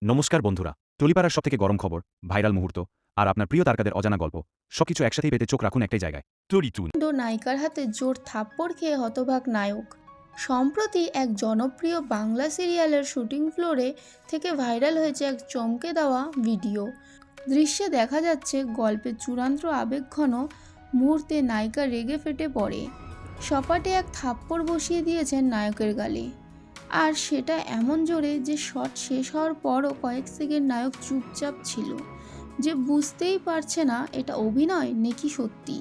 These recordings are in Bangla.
নমস্কার বন্ধুরা, টলিপাড়ার সবথেকে গরম খবর, ভাইরাল মুহূর্ত আর আপনার প্রিয় তারকাদের অজানা গল্প সবকিছু একসাথেই পেতে চোখ রাখুন একটাই জায়গায়, টলিটুন। নায়িকার হাতে জোর থাপ্পড় খেয়ে হতবাক নায়ক। সম্প্রতি এক জনপ্রিয় বাংলা সিরিয়ালের শুটিং ফ্লোরে থেকে ভাইরাল হয়েছে এক চমকে দেওয়া ভিডিও। দৃশ্যে দেখা যাচ্ছে গল্পের চূড়ান্ত আবেগঘন মুহূর্তে নায়িকা রেগে ফেটে পড়ে, সপাটে এক থাপ্পড় বসিয়ে দিয়েছেন নায়কের গালে। আর সেটা এমন জোরে যে শট শেষ হওয়ার পরও কয়েক সেকেন্ড নায়ক চুপচাপ ছিল, যে বুঝতেই পারছে না এটা অভিনয় নাকি সত্যি।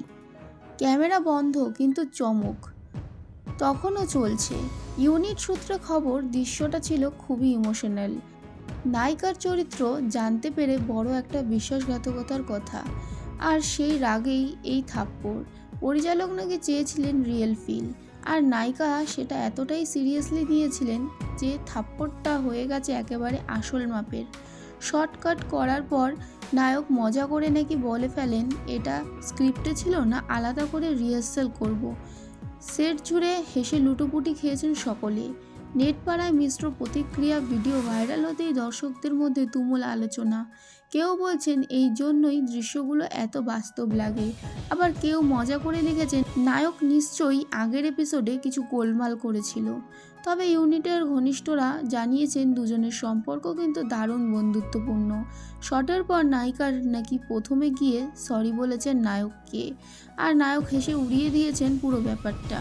ক্যামেরা বন্ধ, কিন্তু চমক তখনও চলছে। ইউনিট সূত্রে খবর, দৃশ্যটা ছিল খুবই ইমোশনাল। নায়িকার চরিত্র জানতে পেরে বড় একটা বিশ্বাসঘাতকতার কথা, আর সেই রাগেই এই থাপ্পড়। পরিচালক নাকি চেয়েছিলেন রিয়েল ফিল, আর নায়িকা সেটা এতটাই সিরিয়াসলি নিয়েছিলেন যে থাপ্পড়টা হয়ে গেছে একেবারে আসল মাপের। শর্টকাট করার পর নায়ক মজা করে নাকি বলে ফেলেন, এটা স্ক্রিপ্টে ছিল না, আলাদা করে রিহার্সাল করব। সেট জুড়ে হেসে লুটোপুটি খেয়েছেন সকলে। নেট পাড়ায় মিশ্র প্রতিক্রিয়া, ভিডিও ভাইরাল হতেই দর্শকদের মধ্যে তুমুল আলোচনা। কেউ বলছেন এই জন্যই দৃশ্যগুলো এত বাস্তব লাগে, আবার কেউ মজা করে লিখেছেন নায়ক নিশ্চয়ই আগের এপিসোডে কিছু গোলমাল করেছিল। তবে ইউনিটের ঘনিষ্ঠরা জানিয়েছেন দুজনের সম্পর্ক কিন্তু দারুণ বন্ধুত্বপূর্ণ। শটের পর নায়িকার নাকি প্রথমে গিয়ে সরি বলেছেন নায়ককে, আর নায়ক হেসে উড়িয়ে দিয়েছেন পুরো ব্যাপারটা।